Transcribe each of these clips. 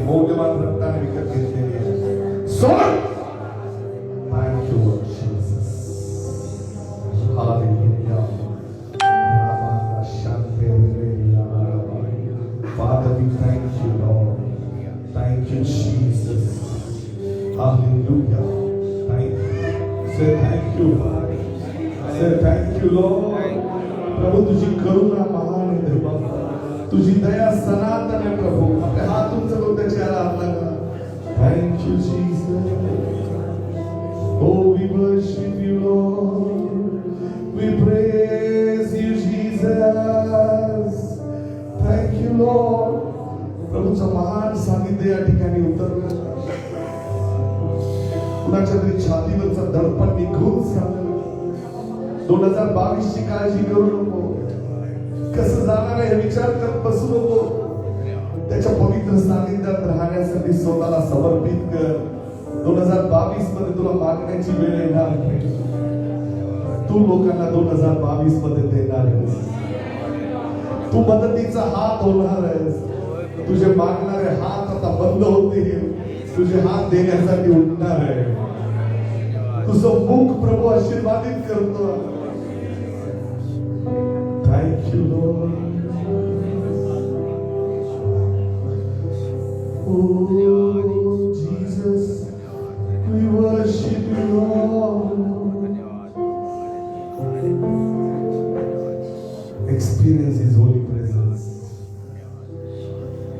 मौल्यवान रक्ताने विकत घेतलेली आहे. सोड. Thank you, Lord Jesus. Hallelujah. Father, we thank you, Lord. Thank you, Jesus. Hallelujah. Thank you. Say thank you, Father. Say thank you, Lord. प्रभु तुझी करुणा महान आहे देवा. तुझी दया सनातन आहे प्रभू. आपले हात उंचावून त्याची आराधना करा. Thank you, Jesus. Oh, we worship you, Lord. We praise you, Jesus. Thank you, Lord. प्रभूचं महान सानिध्य या ठिकाणी उतरलं. कुणाच्या तरी छातीवरचा दडपण निघून चाललं. 2022 ची काळजी करू नको. कसं जाणार आहे विचार करत बसू नको. त्याच्या पवित्र सानिध्यात राहण्यासाठी स्वतःला समर्पित कर. 2022 मध्ये तुला मागण्याची वेळ येणार नाही. तू लोकांना 2022 मध्ये देणार आहेस. तू मदतीचा हात होणार आहेस. तुझे मागणारे हात आता बंद होतील. तुझे हात देण्यासाठी उठणार आहे. तुझं मुख प्रभू आशीर्वादित करतो. Thank you Lord. Oh Jesus, we worship you, Lord. Experience His holy presence.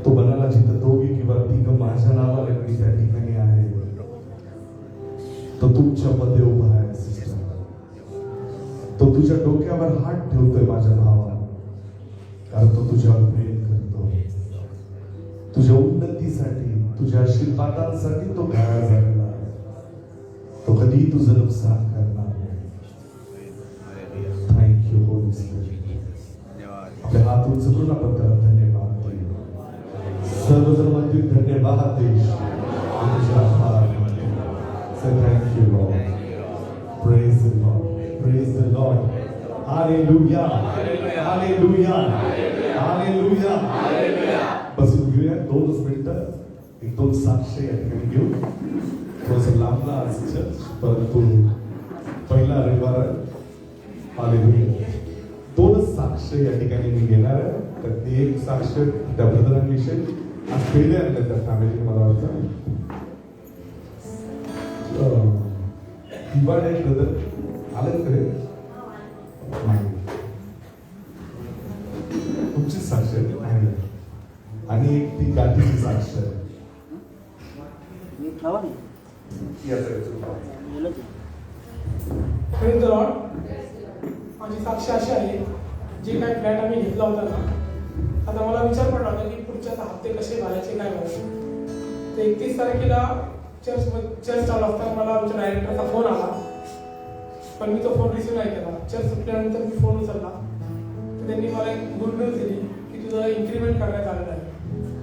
तो बनाला जिथं दोघी किंवा तिघ माझ्या नावाने मी त्या ठिकाणी आहे. तो तुमच्या मध्ये उभा आहे सिस्टर. तो तुझ्या डोक्यावर हात ठेवतोय माझ्या भावा. कारण तो तुझ्यावर प्रेम करतो. तुझ्या उन्नतीसाठी, तुझ्या आशीर्वादांसाठी तो घाया झालेला आहे. तो कधीही तुझं नुकसान करणार नाही. Thank you Holy spirit. आपल्या हात उचलून आपण त्याला धन्यवाद देऊ. सर्वजण म्हणतील धन्यवाद देश. Say thank you, Lord. Praise the Lord. Praise the Lord. Hallelujah. Hallelujah. Hallelujah. बसून घेऊया 2 मिनिटं. 1-2 साक्ष या ठिकाणी घेऊ. थोडंसं लांबला आज चर्च, परंतु पहिला रविवार. हालेलुया. 2 साक्ष या ठिकाणी मी घेणार आहे. तर ते एक साक्ष त्या ब्रदरांविषयी आज पहिले आणलं त्या फॅमिली. मला वाटतं दिवाळे ब्रदर आलं कडे तुमची साक्ष आहे आणि एक ती गाठीची साक्ष आहे. माझी साक्ष अशी आहे, जे काय फ्लॅट आम्ही घेतला होता ना, आता मला विचार पडला होता की पुढच्या हप्ते कसे भरायचे काय भरायचे. तर 31 तारखेला चर्च चालू असताना मला आमच्या डायरेक्टरचा फोन आला, पण मी तो फोन रिसिव्ह नाही केला. चर्च सुटल्यानंतर मी फोन उचलला तर त्यांनी मला एक गुड न्यूज दिली की तुझं इन्क्रीमेंट करण्यात आलेलं आहे.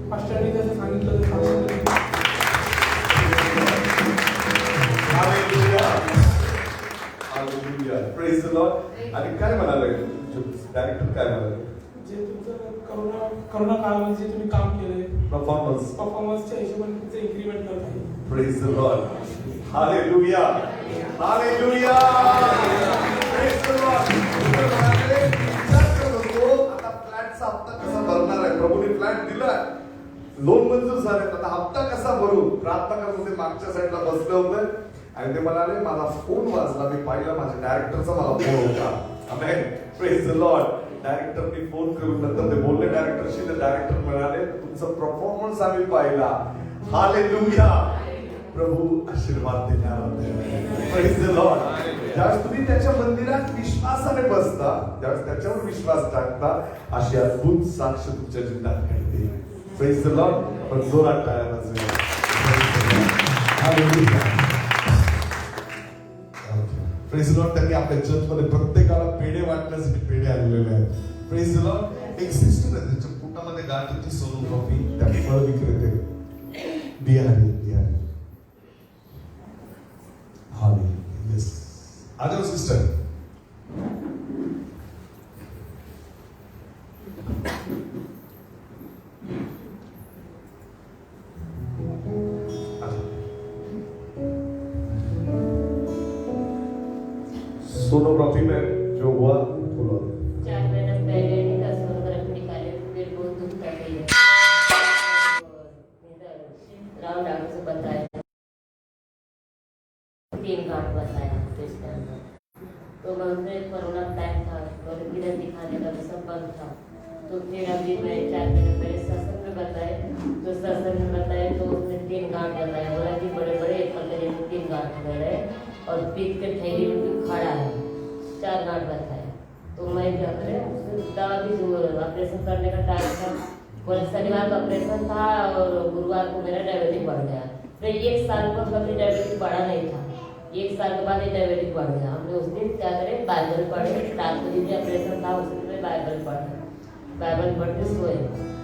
मास्टरनी जसं सांगितलं प्रेज द लॉर्ड. आणि काय म्हणाले डायरेक्टर, काय म्हणाले? जे तुमचं करोना काळामध्ये जे तुम्ही काम केले परफॉर्मन्सच्या हिशोबाने तुमचं इन्क्रीमेंट करत आहे. Praise the Lord. Hallelujah. Hallelujah. Praise the Lord. आता फ्लॅटचा हप्ता कसा भरणार आहे? प्रभूने फ्लॅट दिला, लोन मंजूर झाले, आता हप्ता कसा भरू? प्रार्थना करत होते, मागच्या साईडला बसले होते आणि ते म्हणाले माझा फोन वाजला. मी पाहिला माझ्या डायरेक्टरचा मला फोन होता. आमेन. Praise the Lord. डायरेक्टरनी फोन करून नंतर ते बोलले डायरेक्टरशी. तर डायरेक्टर म्हणाले तुमचा परफॉर्मन्स आम्ही पाहिला. हालेलुया. प्रभू आशीर्वाद देणार होते. Praise the Lord. ज्यावेळेस तुम्ही त्याच्या मंदिरात विश्वासाने बसता, ज्यावेळेस त्याच्यावर विश्वास टाकता, अशी अद्भुत साक्ष तुमच्या जीवनात घडते. Praise the Lord. पण जोरात टाळ्या वाजवा. Praise the Lord. त्यांनी आपल्या चर्चमध्ये प्रत्येकाला पेढे वाटण्यासाठी पेढे आणलेले आहेत. Praise the Lord. एक सिस्टर आहे, त्याच्या पोटामध्ये गाठ होती, सोनोग्राफी, त्या फळ विक्रेते बिहारी. आ जाओ सिस्टर. सोनोग्राफी में जो हुआ बोलो। 4 महीने पहले इनका सोनोग्राफी निकाले, पेट बहुत दुखता है। राव डॉक्टर से बताया, 3 गांठ बताया टेस्ट के अंदर। तो मैं उसमें कोरोना टाइम था और इधर दिखाने का भी सब बंद था। तो फिर अभी मैं 4 महीने पहले सत्संग में बताए, तो सत्संग में बताए तो उसने 3 गांठ बताया। बोला कि बड़े बड़े पतले में 3 गांठ हो रहे और पीठ के थैली में भी खड़ा है, 4 गांठ बताया। तो मैं क्या करें, दवा भी ऑपरेशन करने का टाइम था। बोले शनिवार का ऑपरेशन था और गुरुवार को मेरा डायबिटिक बढ़ गया। फिर 1 साल को कभी डायबिटिक बढ़ा नहीं था, 1 साल के बाद ये डायबिटिक बढ़ गया। हमने उस दिन क्या करें, बाइबल पढ़े। रात को दिन ऑपरेशन था उस दिन में बाइबल पढ़े, बाइबल पढ़ के सोए।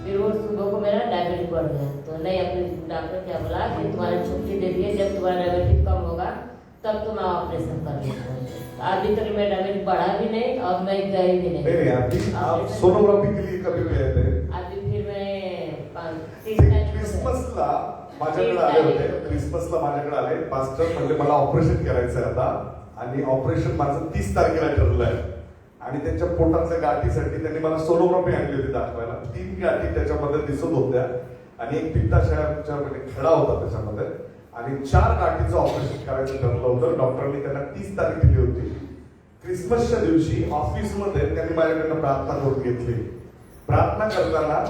फिर वो सुबह को मेरा डायबिटिक बढ़ गया। तो नहीं, अपने डॉक्टर क्या बोला कि तुम्हारी छुट्टी दे दिए, जब तुम्हारा डायबिटिक कम होगा तब तुम ऑपरेशन कर लेना। अभी तक मेरा डायबिटिक बढ़ा भी नहीं और मैं गई भी नहीं। आप सोनोग्राफी के लिए कभी गए थे? अभी फिर मैं क्रिसमसला माझ्याकडे आले होते, क्रिसमसला माझ्याकडे आले. पास्टर म्हणले मला ऑपरेशन करायचं आहे आता, आणि ऑपरेशन माझं 30 तारखेला ठरलंय. आणि त्यांच्या पोटातल्या गाठीसाठी त्यांनी मला सोनोग्राफी आणली होती दाखवायला. 3 गाठी त्याच्यामध्ये दिसत होत्या आणि एक पित्ताशयाच्या खडा होता त्याच्यामध्ये, आणि 4 गाठीचं ऑपरेशन करायचं ठरलं होतं. डॉक्टरांनी त्यांना 30 तारीख दिली होती. क्रिसमसच्या दिवशी ऑफिसमध्ये त्यांनी माझ्याकडनं प्रार्थना करून घेतली. प्रार्थना करताना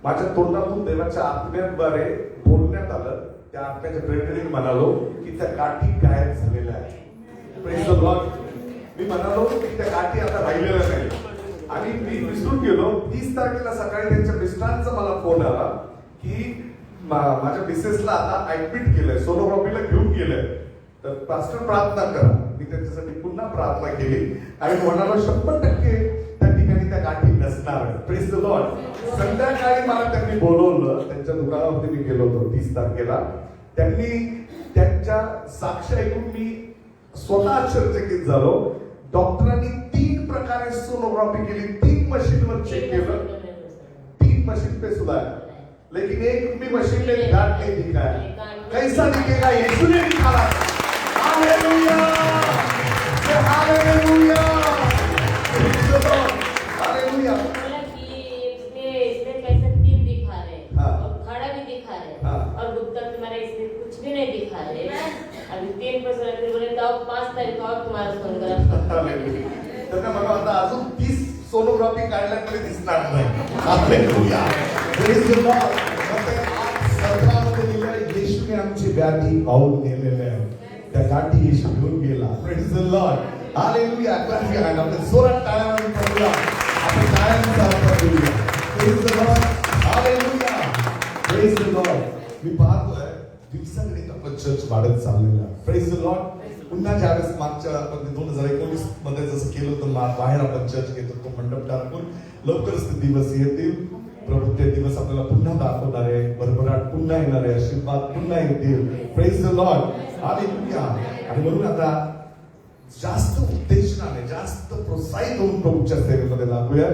माझ्या तोंडातून देवाच्या आत्म्याद्वारे बोलण्यात आलं. त्या आत्म्याच्या प्रेरणेने म्हणालो की त्या गाठी गायब झालेल्या आहेत. Praise the Lord. मी म्हणालो की त्या गाठी आता राहिलेल्या नाही, आणि मी विसरून गेलो. 30 तारखेला सकाळी त्यांच्या मिस्टरांचा मला फोन आला की माझ्या मिसेसला आता ऍडमिट केलंय, सोनोग्राफीला घेऊन गेलंय, तर पास्टर प्रार्थना करा. मी त्यांच्यासाठी पुन्हा प्रार्थना केली आणि म्हणालो 100% त्या ठिकाणी त्या गाठी नसणार. Praise the Lord. संध्याकाळी मला त्यांनी बोलवलं, त्यांच्या दुकानावरती मी गेलो होतो 30 तारखेला. त्यांनी त्यांच्या साक्ष ऐकून मी स्वतः आश्चर्यचकित झालो. डॉक्टरांनी 3 प्रकारे सोनोग्राफी केली, 3 मशीनवर चेक केलं, 3 मशीन पे सुधार, लेकिन एक भी मशीन ने गांठ नहीं दिखाया. कैसा दिखेगा? यीशु ने दिखाया. Hallelujah, hallelujah, hallelujah. बोला कि इसमें कैसे 3 दिखा रहे और खड़ा भी दिखा रहे और गुप्ता तुम्हारा इसमें कुछ भी नहीं दिखा रहे. अभी 3% फिर बोले तो 5 तारीख और तुम्हारा सोनोग्राफी. त्यांना मला आता अजून 30 सोनोग्राफी काढल्या तरी दिसणार नाही. हालेलुया. Praise the Lord. 17 मध्ये लिहिलंय, येशूने आमची व्याधी पाहून नेलेल्या आहेत, त्या गाठी येशू घेऊन गेला. Praise the Lord. Hallelujah. Class घ्या, आपण जोरात टाळ्या वाजवून पडूया, आपण टाळ्यांचा अर्थ देऊया. Praise the Lord. Hallelujah. Praise the Lord. मी पाहतोय दिवसागणिक आपलं चर्च वाढत चाललेलं आहे. Praise the Lord. पुन्हा ज्यावेळेस मागच्या 2019 मध्ये जसं केलं होतं, बाहेर आपण चर्च घेतो तो मंडप टाकून, लवकरच ते दिवस येतील. प्रभू ते दिवस आपल्याला पुन्हा दाखवणार आहे, भरभराट पुन्हा येणार आहे, आशीर्वाद पुन्हा येतील. Praise the Lord. हालेलुया. आणि म्हणून आता जास्त उत्तेजनाने, जास्त प्रोत्साहित होऊन प्रभूच्या सेवेमध्ये लागूया.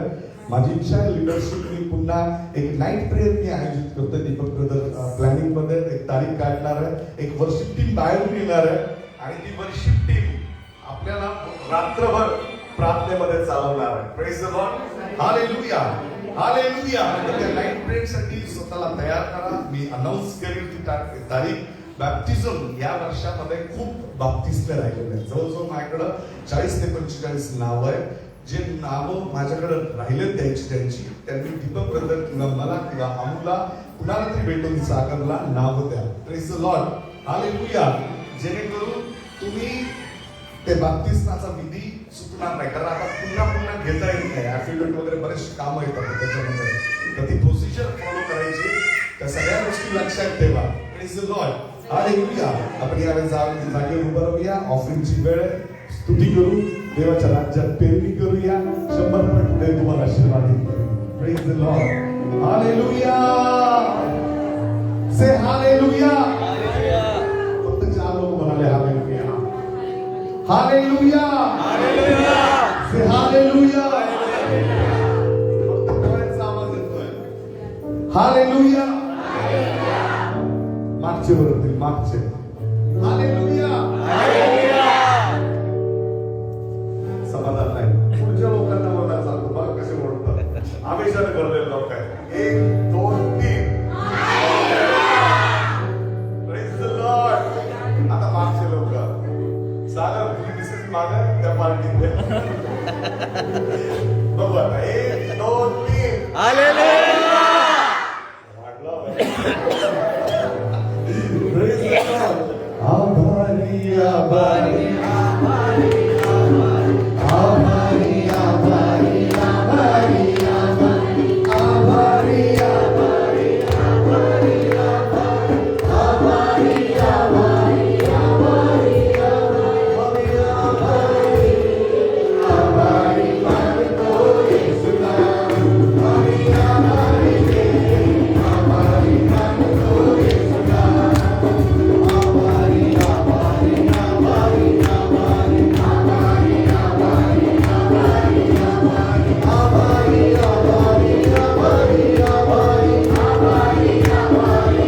माझी इच्छा आहे लीडरशिप मी पुन्हा एक नाईट प्रेयर मी आयोजित करतोय. दीपक ब्रदर प्लॅनिंग मध्ये एक तारीख काढणार आहे. एक वर्शिप टीम बाहेरून येणार आहे आणि ती वर्शिप टीम आपल्याला रात्रभर प्रार्थनेमध्ये चालवणार आहे. Praise the Lord. Hallelujah, hallelujah. त्या नाईट प्रेयर साठी स्वतःला तयार करा. मी अनाउन्स करेल ती तारीख. बॅप्टिझम या वर्षामध्ये खूप बाप्तिस्मे राहिलेले आहेत. जवळजवळ माझ्याकडं 40 ते 45 नाव आहे. जे नावं माझ्याकडे राहिलेत त्यांची त्यांनी दीपक ब्रदर किंवा मला किंवा अमुला कुणाला तरी भेटून सागरला नाव द्या. Praise the Lord. हालेलुया. जेणेकरून तुम्ही ते बाप्तिस्माचा विधी चुकणार नाही, कारण आता पुन्हा पुन्हा घेता येत नाही. ऍफिडेविट वगैरे बरेच कामं येतात त्याच्यामध्ये, तर ती प्रोसिजर फॉलो करायची. त्या सगळ्या गोष्टी लक्षात ठेवा. Praise the Lord. हालेलुया. आपण यावेळी जागेवर उभं राहूया. ऑफरिंगची वेळ आहे. स्तुती करू, देवाच्या राज्यात पेरणी करूया. 100% देव तुम्हाला आशीर्वादित करेल. Praise the Lord. Hallelujah. Say hallelujah. फक्त 4 लोक म्हणाले हालेलुया. हालेलुया. हालेलुया. से हालेलुया. फक्त डोळ्यांचा आवाज येतोय. हालेलुया. मागचे वरती मागचे. Hallelujah. Hallelujah. Praise the Lord. आभारी आभारी आभारी आभारी आभारी आभारी आभारी आभारी आभारी आभारी आभारी आभारी आभारी आभारी आभारी मन को यीशुला आभारी आभारी आभारी मन को यीशुला आभारी आभारी आभारी आभारी आभारी आभारी आभारी आभारी आभारी आभारी आभारी आभारी आभारी आभारी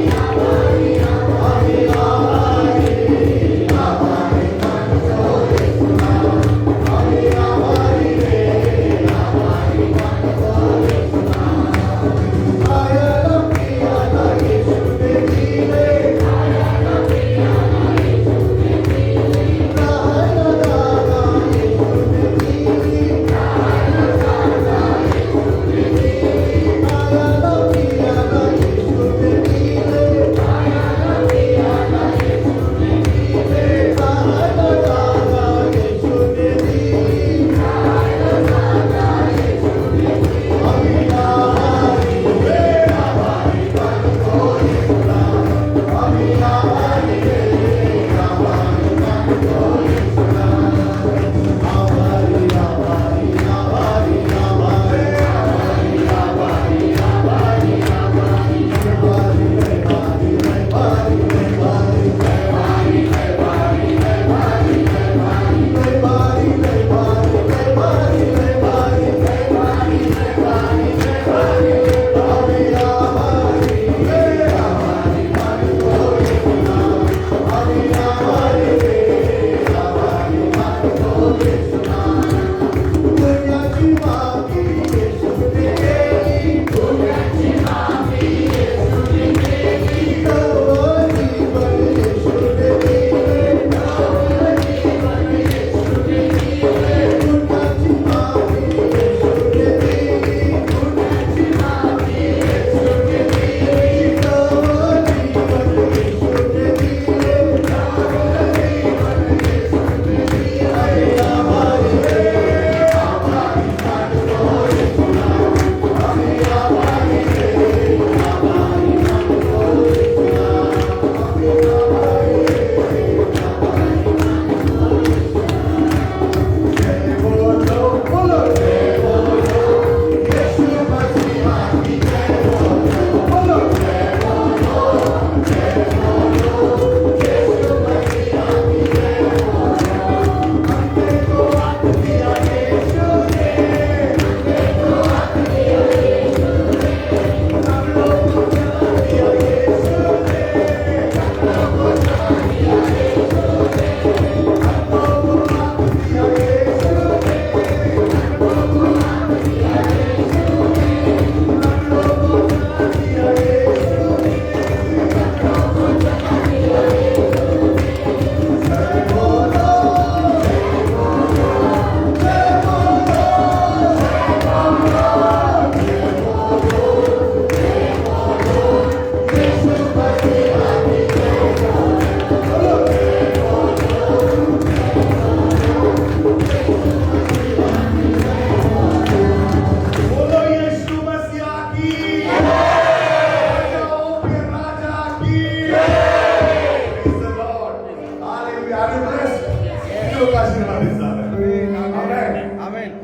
आभारी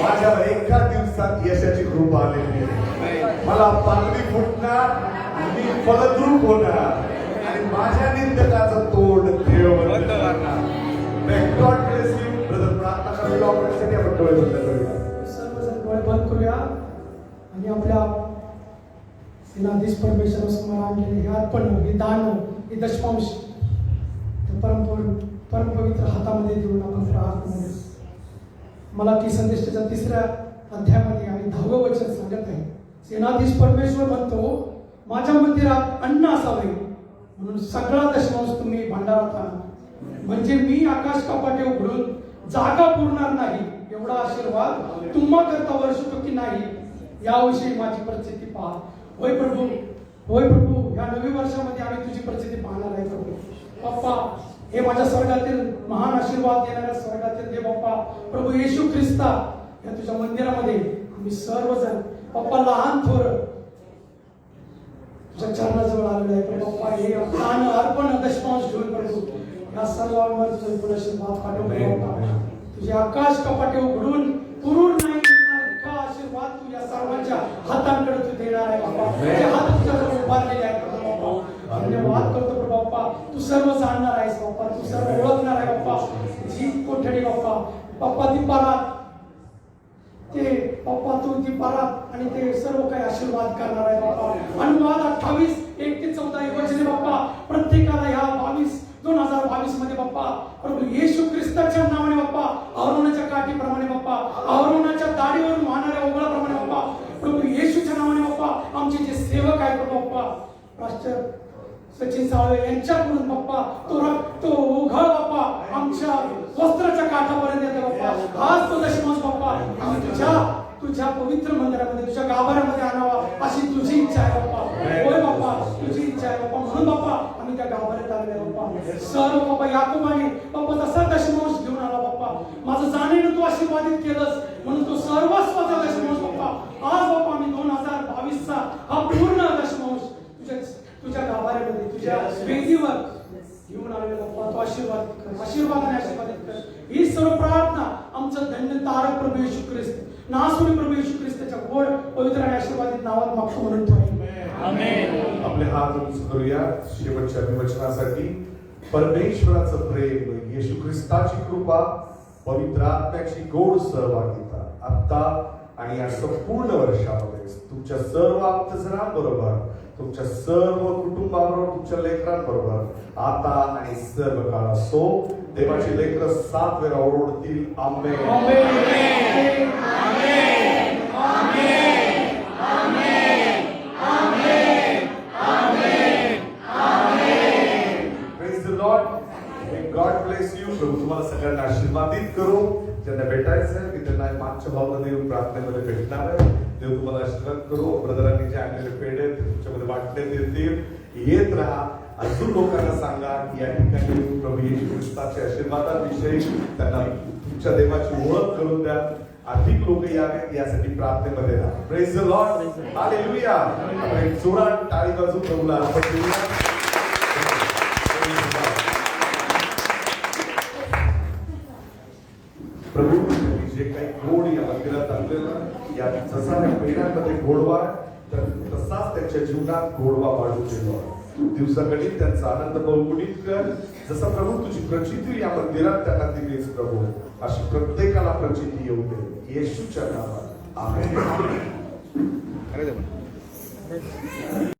माझ्यावर एका दिवसात यशाची कृपा आलेली आहे. मला पालवी फुटणार, मी फलद्रूप होणार आणि माझ्या निंदकाचं तोंड देव बंद करणार. God bless you brother. प्रार्थना करूया आपल्यासाठी. आपण डोळे बंद करूया. सर्वजण डोळे बंद करूया आणि आपल्या सेनाधीश परमेश्वर समोर आणलेले हे अर्पण, हे दान, हे दशमांश परम पवित्र हातामध्ये देऊन आपण प्रार्थना. मला ती संदेशाच्या 3ऱ्या अध्यायामध्ये आणि 10वं वचन सांगत आहे. सेनाधीश परमेश्वर म्हणतो, माझ्या मंदिरात अन्न असावे म्हणून सगळा दशमांश तुम्ही भंडारात आणा, म्हणजे मी आकाश कपाटे उघडून जागा पुरणार नाही एवढा आशीर्वाद तुम्हा करता वर्षतो की नाही याविषयी माझी परिस्थिती पहा. होय प्रभू, होय प्रभू, या नवीन वर्षामध्ये आम्ही तुझी परिस्थिती पाहणार आहे प्रभू. बाप्पा, हे माझ्या स्वर्गातील महान आशीर्वाद देणाऱ्या स्वर्गातील देव बाप्पा प्रभू येशू ख्रिस्ता, या तुझ्या मंदिरामध्ये आम्ही सर्वजण बाप्पा लहान थोर तुझ्या चरणाजवळ आलेलो आहे प्रभू. बाप्पा, हे दान अर्पण दशमांश घेऊन प्रभू या सर्वांवर तुझे पुढे आशीर्वाद पाठवतो बाप्पा. तुझे आकाश कपाटे उघडून पुरून नाही देणार इतका आशीर्वाद तू या सर्वांच्या हातांकडे तू देणार आहे बाप्पा. तुझे हात तुझ्याजवळ उभारलेले आहेत प्रभू बाप्पा. धन्यवाद करतो प्रभू बाप्पा. तू सर्व जाणणार आहेस बाप्पा, तू सर्व ओळखणार आहे बाप्पा. जी कोठडी बाप्पा, बाप्पा ती पारात ते बाप्पा तू ती पारात आणि ते सर्व काही आशीर्वाद करणार आहे बाप्पा. अनुवाद 28:1-14 वचने बाप्पा प्रत्येकाला ह्या 2022 मध्ये बाप्पा प्रभू येशू ख्रिस्ताच्या नावाने बाप्पा अहरोनाच्या काठीप्रमाणे बाप्पा अहरोनाच्या दाढीवरून वाहणाऱ्या ओघळाप्रमाणे बाप्पा प्रभू येशूच्या नावाने बाप्पा आमचे जे सेवक आहेत प्रभू बाप्पा राष्ट्र सचिन साळवे यांच्याकडून बाप्पा तो ओघळ बाप्पा आमच्या वस्त्राच्या काठापर्यंत येतो बाप्पा. हाच तो दशमांश बाप्पा आम्ही तुझ्या पवित्र मंदिरामध्ये तुझ्या गाभाऱ्यामध्ये आणावा अशी तुझी इच्छा आहे बाप्पा. होय बाप्पा, तुझी इच्छा आहे बाप्पा. म्हणून बाप्पा आम्ही त्या गाभाऱ्यात आलेले बाप्पा. सर्व बाप्पा याकोबाने बाप्पा तसा दशमांश घेऊन आला बाप्पा. माझं जाणीनं तू आशीर्वादित केलंस म्हणून तो सर्वस्वाचा दशमांश बाप्पा. आज बाप्पा आम्ही 2022 चा हा पूर्ण दशमांश तुझ्या गाभाऱ्यामध्ये तुझ्या वेदीवर घेऊन आलेला बाप्पा. तो आशीर्वादाने आशीर्वादित कर. ही सर्व प्रार्थना आमचं धन्य तारक प्रभू येशू ख्रिस्त नासुरी प्रभू येशू ख्रिस्ताच्या गोड पवित्र आणि आशीर्वादित नावात मागतो म्हणून तो आमेन. आपले हात उंच करूया शेवटच्या विवचनासाठी. परमेश्वराचं प्रेम, येशू ख्रिस्ताची कृपा, पवित्र आत्म्याची गोड सहभागिता आता आणि या संपूर्ण वर्षामध्ये तुमच्या सर्व आप्तजनांबरोबर, तुमच्या सर्व कुटुंबाबरोबर, तुमच्या लेकरांबरोबर आता आणि सर्व काळ असो. देवाची लेकरं 7 वेळा ओरडतील आमेन. आमेन. Praise the Lord. May God bless you. प्रभू तुम्हाला सगळ्यांना आशीर्वादित करू. ज्यांना भेटायचं आहे मी त्यांना मागच्या भावना देऊन प्रार्थनेमध्ये भेटणार आहे. देव तुम्हाला आशीर्वाद करू. ब्रदरांनी जे आणलेले पेढे तुमच्यामध्ये वाटण्यात येतील. येत राहा. अजून लोकांना सांगा की या ठिकाणी येऊन प्रभू येशू ख्रिस्ताच्या आशीर्वादाविषयी त्यांना तुमच्या देवाची ओळख करून द्या. अधिक लोक यावेत यासाठी प्रार्थनेमध्ये राहा. Praise the Lord. हालेलुया. आपण एक जोरात टाळी वाजवून प्रभूला अर्पण करूया. प्रभू जे काही गोड या मंदिरात आणलेलं या जसा त्या पेढ्यांमध्ये गोडवा तर तसाच त्यांच्या जीवनात गोडवा वाढून गेलो. दिवसाकडे त्यांचा आनंद बहुगुणित कर. जसा प्रभू तुझी प्रचिती या मंदिरात त्यांना दिलीस प्रभू अशी प्रत्येकाला प्रचिती येऊ दे येशूच्या नावात आमेन.